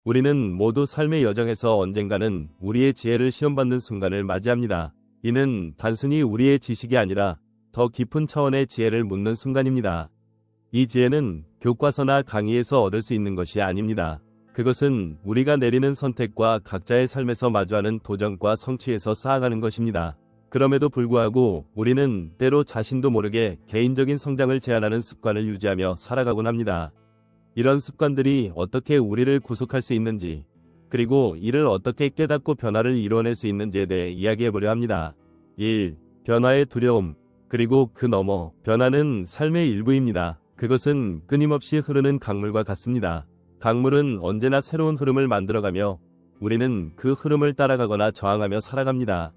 우리는 모두 삶의 여정에서 언젠가는 우리의 지혜를 시험받는 순간을 맞이합니다. 이는 단순히 우리의 지식이 아니라 더 깊은 차원의 지혜를 묻는 순간입니다. 이 지혜는 교과서나 강의에서 얻을 수 있는 것이 아닙니다. 그것은 우리가 내리는 선택과 각자의 삶에서 마주하는 도전과 성취에서 쌓아가는 것입니다. 그럼에도 불구하고 우리는 때로 자신도 모르게 개인적인 성장을 제한하는 습관을 유지하며 살아가곤 합니다. 이런 습관들이 어떻게 우리를 구속할 수 있는지, 그리고 이를 어떻게 깨닫고 변화를 이루어낼 수 있는지에 대해 이야기해보려 합니다. 1. 변화의 두려움, 그리고 그 너머. 변화는 삶의 일부입니다. 그것은 끊임없이 흐르는 강물과 같습니다. 강물은 언제나 새로운 흐름을 만들어가며 우리는 그 흐름을 따라가거나 저항하며 살아갑니다.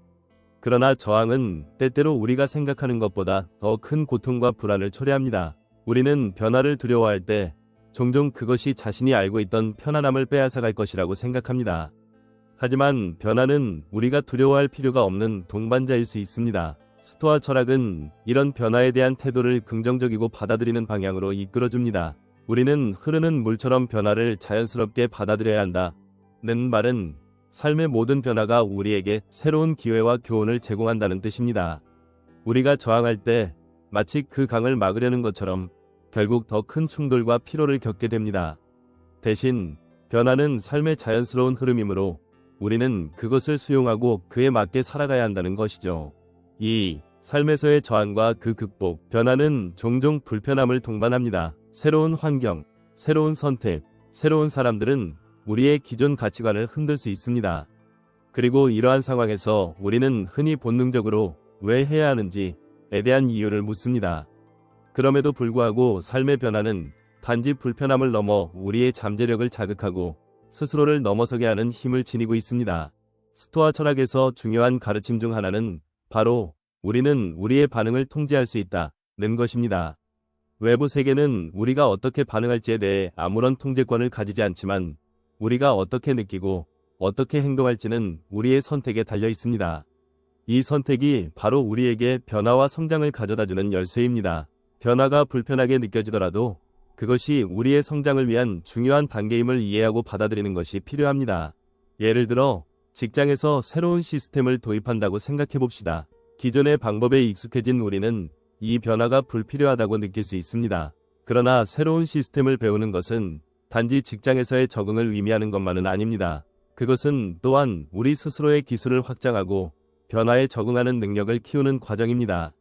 그러나 저항은 때때로 우리가 생각하는 것보다 더 큰 고통과 불안을 초래합니다. 우리는 변화를 두려워할 때 종종 그것이 자신이 알고 있던 편안함을 빼앗아갈 것이라고 생각합니다. 하지만 변화는 우리가 두려워할 필요가 없는 동반자일 수 있습니다. 스토아 철학은 이런 변화에 대한 태도를 긍정적이고 받아들이는 방향으로 이끌어줍니다. 우리는 흐르는 물처럼 변화를 자연스럽게 받아들여야 한다는 말은 삶의 모든 변화가 우리에게 새로운 기회와 교훈을 제공한다는 뜻입니다. 우리가 저항할 때 마치 그 강을 막으려는 것처럼 결국 더 큰 충돌과 피로를 겪게 됩니다. 대신 변화는 삶의 자연스러운 흐름이므로 우리는 그것을 수용하고 그에 맞게 살아가야 한다는 것이죠. 2. 삶에서의 저항과 그 극복. 변화는 종종 불편함을 동반합니다. 새로운 환경, 새로운 선택, 새로운 사람들은 우리의 기존 가치관을 흔들 수 있습니다. 그리고 이러한 상황에서 우리는 흔히 본능적으로 왜 해야 하는지에 대한 이유를 묻습니다. 그럼에도 불구하고 삶의 변화는 단지 불편함을 넘어 우리의 잠재력을 자극하고 스스로를 넘어서게 하는 힘을 지니고 있습니다. 스토아 철학에서 중요한 가르침 중 하나는 바로 우리는 우리의 반응을 통제할 수 있다는 것입니다. 외부 세계는 우리가 어떻게 반응할지에 대해 아무런 통제권을 가지지 않지만 우리가 어떻게 느끼고 어떻게 행동할지는 우리의 선택에 달려 있습니다. 이 선택이 바로 우리에게 변화와 성장을 가져다주는 열쇠입니다. 변화가 불편하게 느껴지더라도 그것이 우리의 성장을 위한 중요한 단계임을 이해하고 받아들이는 것이 필요합니다. 예를 들어 직장에서 새로운 시스템을 도입한다고 생각해봅시다. 기존의 방법에 익숙해진 우리는 이 변화가 불필요하다고 느낄 수 있습니다. 그러나 새로운 시스템을 배우는 것은 단지 직장에서의 적응을 의미하는 것만은 아닙니다. 그것은 또한 우리 스스로의 기술을 확장하고 변화에 적응하는 능력을 키우는 과정입니다.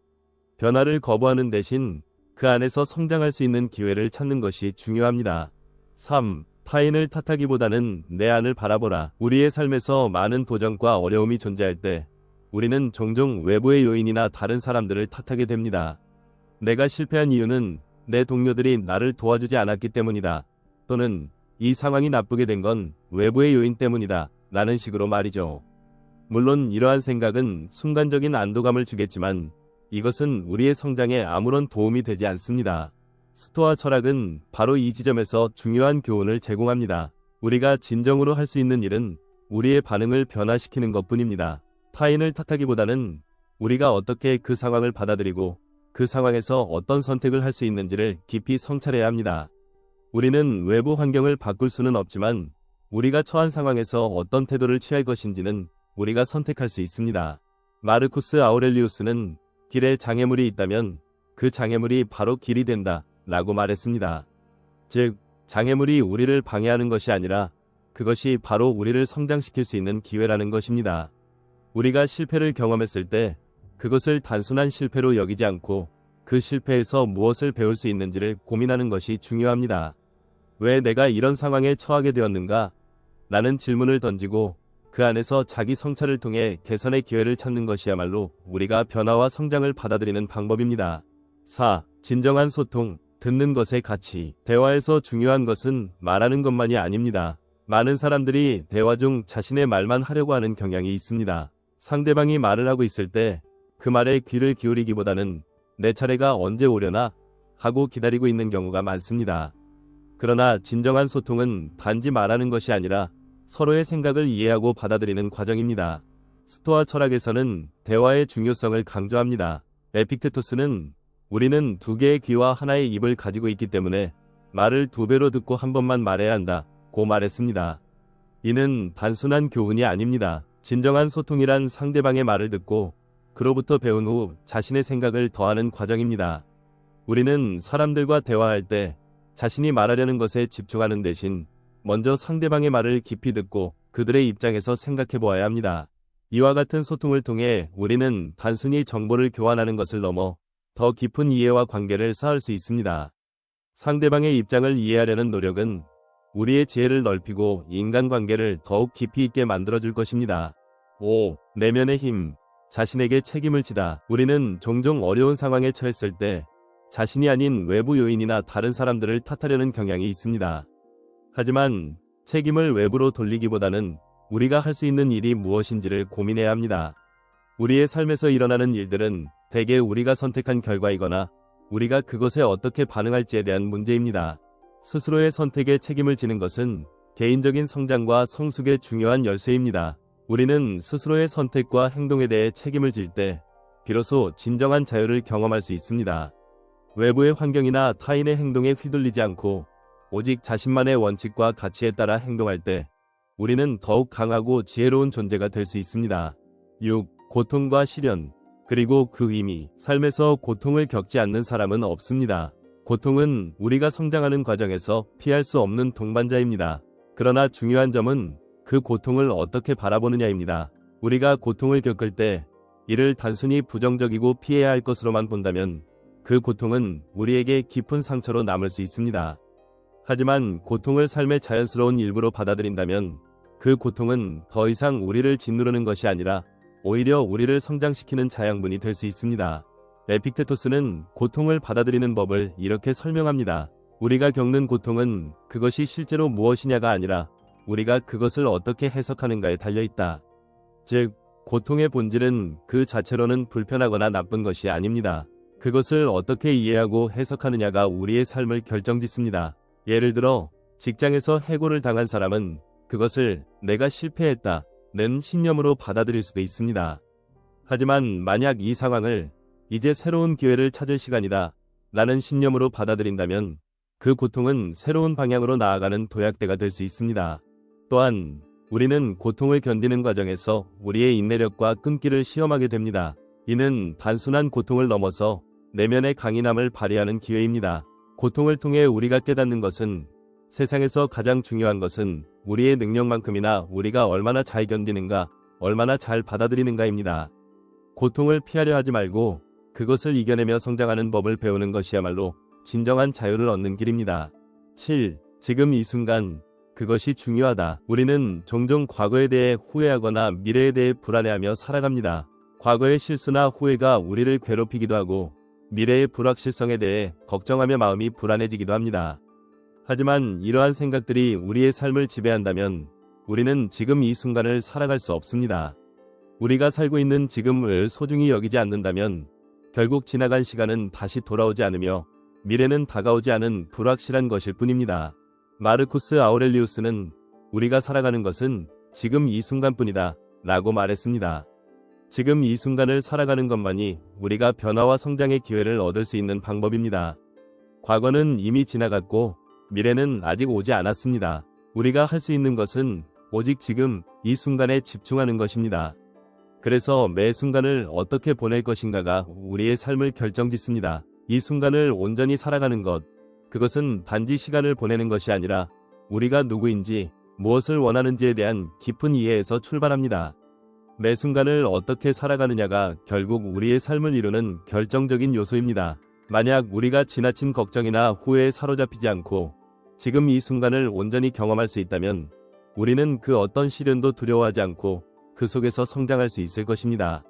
변화를 거부하는 대신 그 안에서 성장할 수 있는 기회를 찾는 것이 중요합니다. 3. 타인을 탓하기보다는 내 안을 바라보라. 우리의 삶에서 많은 도전과 어려움이 존재할 때 우리는 종종 외부의 요인이나 다른 사람들을 탓하게 됩니다. 내가 실패한 이유는 내 동료들이 나를 도와주지 않았기 때문이다. 또는 이 상황이 나쁘게 된 건 외부의 요인 때문이다. 라는 식으로 말이죠. 물론 이러한 생각은 순간적인 안도감을 주겠지만 이것은 우리의 성장에 아무런 도움이 되지 않습니다. 스토아 철학은 바로 이 지점에서 중요한 교훈을 제공합니다. 우리가 진정으로 할 수 있는 일은 우리의 반응을 변화시키는 것뿐입니다. 타인을 탓하기보다는 우리가 어떻게 그 상황을 받아들이고 그 상황에서 어떤 선택을 할 수 있는지를 깊이 성찰해야 합니다. 우리는 외부 환경을 바꿀 수는 없지만 우리가 처한 상황에서 어떤 태도를 취할 것인지는 우리가 선택할 수 있습니다. 마르쿠스 아우렐리우스는 길에 장애물이 있다면 그 장애물이 바로 길이 된다 라고 말했습니다. 즉, 장애물이 우리를 방해하는 것이 아니라 그것이 바로 우리를 성장시킬 수 있는 기회라는 것입니다. 우리가 실패를 경험했을 때 그것을 단순한 실패로 여기지 않고 그 실패에서 무엇을 배울 수 있는지를 고민하는 것이 중요합니다. 왜 내가 이런 상황에 처하게 되었는가? 라는 질문을 던지고 그 안에서 자기 성찰을 통해 개선의 기회를 찾는 것이야말로 우리가 변화와 성장을 받아들이는 방법입니다. 4. 진정한 소통, 듣는 것의 가치. 대화에서 중요한 것은 말하는 것만이 아닙니다. 많은 사람들이 대화 중 자신의 말만 하려고 하는 경향이 있습니다. 상대방이 말을 하고 있을 때 그 말에 귀를 기울이기보다는 내 차례가 언제 오려나 하고 기다리고 있는 경우가 많습니다. 그러나 진정한 소통은 단지 말하는 것이 아니라 서로의 생각을 이해하고 받아들이는 과정입니다. 스토아 철학에서는 대화의 중요성을 강조합니다. 에픽테토스는 우리는 두 개의 귀와 하나의 입을 가지고 있기 때문에 말을 두 배로 듣고 한 번만 말해야 한다고 말했습니다. 이는 단순한 교훈이 아닙니다. 진정한 소통이란 상대방의 말을 듣고 그로부터 배운 후 자신의 생각을 더하는 과정입니다. 우리는 사람들과 대화할 때 자신이 말하려는 것에 집중하는 대신 먼저 상대방의 말을 깊이 듣고 그들의 입장에서 생각해 보아야 합니다. 이와 같은 소통을 통해 우리는 단순히 정보를 교환하는 것을 넘어 더 깊은 이해와 관계를 쌓을 수 있습니다. 상대방의 입장을 이해하려는 노력은 우리의 지혜를 넓히고 인간관계를 더욱 깊이 있게 만들어줄 것입니다. 5. 내면의 힘. 자신에게 책임을 지다. 우리는 종종 어려운 상황에 처했을 때 자신이 아닌 외부 요인이나 다른 사람들을 탓하려는 경향이 있습니다. 하지만 책임을 외부로 돌리기보다는 우리가 할 수 있는 일이 무엇인지를 고민해야 합니다. 우리의 삶에서 일어나는 일들은 대개 우리가 선택한 결과이거나 우리가 그것에 어떻게 반응할지에 대한 문제입니다. 스스로의 선택에 책임을 지는 것은 개인적인 성장과 성숙의 중요한 열쇠입니다. 우리는 스스로의 선택과 행동에 대해 책임을 질 때 비로소 진정한 자유를 경험할 수 있습니다. 외부의 환경이나 타인의 행동에 휘둘리지 않고 오직 자신만의 원칙과 가치에 따라 행동할 때 우리는 더욱 강하고 지혜로운 존재가 될 수 있습니다. 6. 고통과 시련, 그리고 그 의미. 삶에서 고통을 겪지 않는 사람은 없습니다. 고통은 우리가 성장하는 과정에서 피할 수 없는 동반자입니다. 그러나 중요한 점은 그 고통을 어떻게 바라보느냐입니다. 우리가 고통을 겪을 때 이를 단순히 부정적이고 피해야 할 것으로만 본다면 그 고통은 우리에게 깊은 상처로 남을 수 있습니다. 하지만 고통을 삶의 자연스러운 일부로 받아들인다면 그 고통은 더 이상 우리를 짓누르는 것이 아니라 오히려 우리를 성장시키는 자양분이 될 수 있습니다. 에픽테토스는 고통을 받아들이는 법을 이렇게 설명합니다. 우리가 겪는 고통은 그것이 실제로 무엇이냐가 아니라 우리가 그것을 어떻게 해석하는가에 달려있다. 즉, 고통의 본질은 그 자체로는 불편하거나 나쁜 것이 아닙니다. 그것을 어떻게 이해하고 해석하느냐가 우리의 삶을 결정짓습니다. 예를 들어 직장에서 해고를 당한 사람은 그것을 내가 실패했다 는 신념으로 받아들일 수도 있습니다. 하지만 만약 이 상황을 이제 새로운 기회를 찾을 시간이다 라는 신념으로 받아들인다면 그 고통은 새로운 방향으로 나아가는 도약대가 될 수 있습니다. 또한 우리는 고통을 견디는 과정에서 우리의 인내력과 끈기를 시험하게 됩니다. 이는 단순한 고통을 넘어서 내면의 강인함을 발휘하는 기회입니다. 고통을 통해 우리가 깨닫는 것은 세상에서 가장 중요한 것은 우리의 능력만큼이나 우리가 얼마나 잘 견디는가, 얼마나 잘 받아들이는가입니다. 고통을 피하려 하지 말고 그것을 이겨내며 성장하는 법을 배우는 것이야말로 진정한 자유를 얻는 길입니다. 7. 지금 이 순간, 그것이 중요하다. 우리는 종종 과거에 대해 후회하거나 미래에 대해 불안해하며 살아갑니다. 과거의 실수나 후회가 우리를 괴롭히기도 하고 미래의 불확실성에 대해 걱정하며 마음이 불안해지기도 합니다. 하지만 이러한 생각들이 우리의 삶을 지배한다면 우리는 지금 이 순간을 살아갈 수 없습니다. 우리가 살고 있는 지금을 소중히 여기지 않는다면 결국 지나간 시간은 다시 돌아오지 않으며 미래는 다가오지 않은 불확실한 것일 뿐입니다. 마르쿠스 아우렐리우스는 우리가 살아가는 것은 지금 이 순간뿐이다 라고 말했습니다. 지금 이 순간을 살아가는 것만이 우리가 변화와 성장의 기회를 얻을 수 있는 방법입니다. 과거는 이미 지나갔고 미래는 아직 오지 않았습니다. 우리가 할 수 있는 것은 오직 지금 이 순간에 집중하는 것입니다. 그래서 매 순간을 어떻게 보낼 것인가가 우리의 삶을 결정짓습니다. 이 순간을 온전히 살아가는 것, 그것은 단지 시간을 보내는 것이 아니라 우리가 누구인지, 무엇을 원하는지에 대한 깊은 이해에서 출발합니다. 매 순간을 어떻게 살아가느냐가 결국 우리의 삶을 이루는 결정적인 요소입니다. 만약 우리가 지나친 걱정이나 후회에 사로잡히지 않고 지금 이 순간을 온전히 경험할 수 있다면 우리는 그 어떤 시련도 두려워하지 않고 그 속에서 성장할 수 있을 것입니다.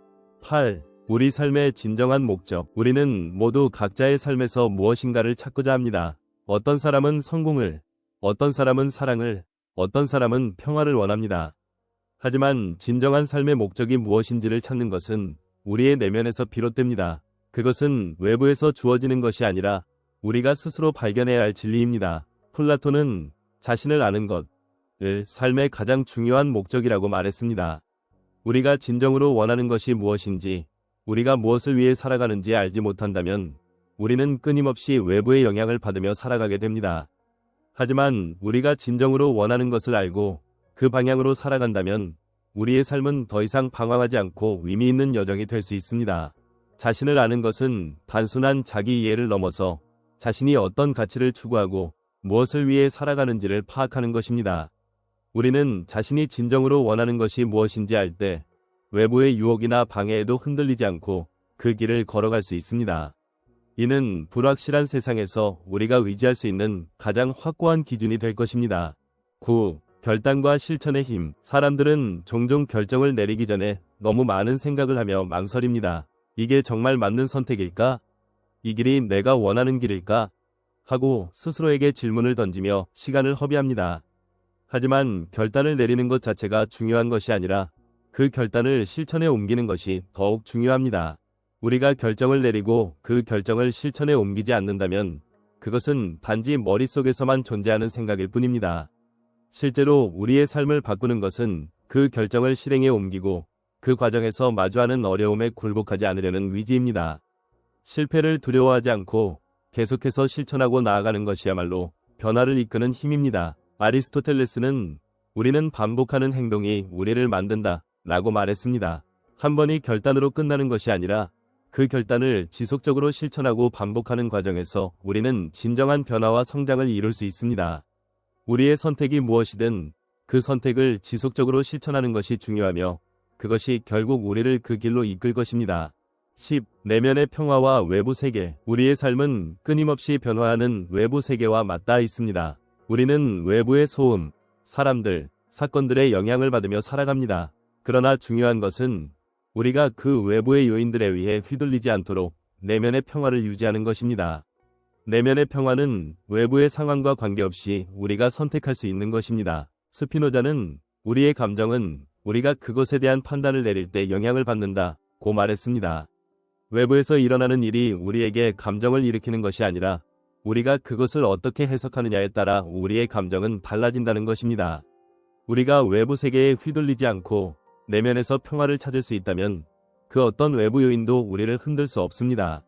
8. 우리 삶의 진정한 목적. 우리는 모두 각자의 삶에서 무엇인가를 찾고자 합니다. 어떤 사람은 성공을, 어떤 사람은 사랑을, 어떤 사람은 평화를 원합니다. 하지만 진정한 삶의 목적이 무엇인지를 찾는 것은 우리의 내면에서 비롯됩니다. 그것은 외부에서 주어지는 것이 아니라 우리가 스스로 발견해야 할 진리입니다. 플라톤은 자신을 아는 것을 삶의 가장 중요한 목적이라고 말했습니다. 우리가 진정으로 원하는 것이 무엇인지, 우리가 무엇을 위해 살아가는지 알지 못한다면 우리는 끊임없이 외부의 영향을 받으며 살아가게 됩니다. 하지만 우리가 진정으로 원하는 것을 알고 그 방향으로 살아간다면 우리의 삶은 더 이상 방황하지 않고 의미 있는 여정이 될 수 있습니다. 자신을 아는 것은 단순한 자기 이해를 넘어서 자신이 어떤 가치를 추구하고 무엇을 위해 살아가는지를 파악하는 것입니다. 우리는 자신이 진정으로 원하는 것이 무엇인지 알 때 외부의 유혹이나 방해에도 흔들리지 않고 그 길을 걸어갈 수 있습니다. 이는 불확실한 세상에서 우리가 의지할 수 있는 가장 확고한 기준이 될 것입니다. 9. 결단과 실천의 힘. 사람들은 종종 결정을 내리기 전에 너무 많은 생각을 하며 망설입니다. 이게 정말 맞는 선택일까? 이 길이 내가 원하는 길일까? 하고 스스로에게 질문을 던지며 시간을 허비합니다. 하지만 결단을 내리는 것 자체가 중요한 것이 아니라 그 결단을 실천에 옮기는 것이 더욱 중요합니다. 우리가 결정을 내리고 그 결정을 실천에 옮기지 않는다면 그것은 단지 머릿속에서만 존재하는 생각일 뿐입니다. 실제로 우리의 삶을 바꾸는 것은 그 결정을 실행에 옮기고 그 과정에서 마주하는 어려움에 굴복하지 않으려는 의지입니다. 실패를 두려워하지 않고 계속해서 실천하고 나아가는 것이야말로 변화를 이끄는 힘입니다. 아리스토텔레스는 우리는 반복하는 행동이 우리를 만든다 라고 말했습니다. 한 번이 결단으로 끝나는 것이 아니라 그 결단을 지속적으로 실천하고 반복하는 과정에서 우리는 진정한 변화와 성장을 이룰 수 있습니다. 우리의 선택이 무엇이든 그 선택을 지속적으로 실천하는 것이 중요하며 그것이 결국 우리를 그 길로 이끌 것입니다. 10. 내면의 평화와 외부 세계. 우리의 삶은 끊임없이 변화하는 외부 세계와 맞닿아 있습니다. 우리는 외부의 소음, 사람들, 사건들의 영향을 받으며 살아갑니다. 그러나 중요한 것은 우리가 그 외부의 요인들에 의해 휘둘리지 않도록 내면의 평화를 유지하는 것입니다. 내면의 평화는 외부의 상황과 관계없이 우리가 선택할 수 있는 것입니다. 스피노자는 우리의 감정은 우리가 그것에 대한 판단을 내릴 때 영향을 받는다고 말했습니다. 외부에서 일어나는 일이 우리에게 감정을 일으키는 것이 아니라 우리가 그것을 어떻게 해석하느냐에 따라 우리의 감정은 달라진다는 것입니다. 우리가 외부 세계에 휘둘리지 않고 내면에서 평화를 찾을 수 있다면 그 어떤 외부 요인도 우리를 흔들 수 없습니다.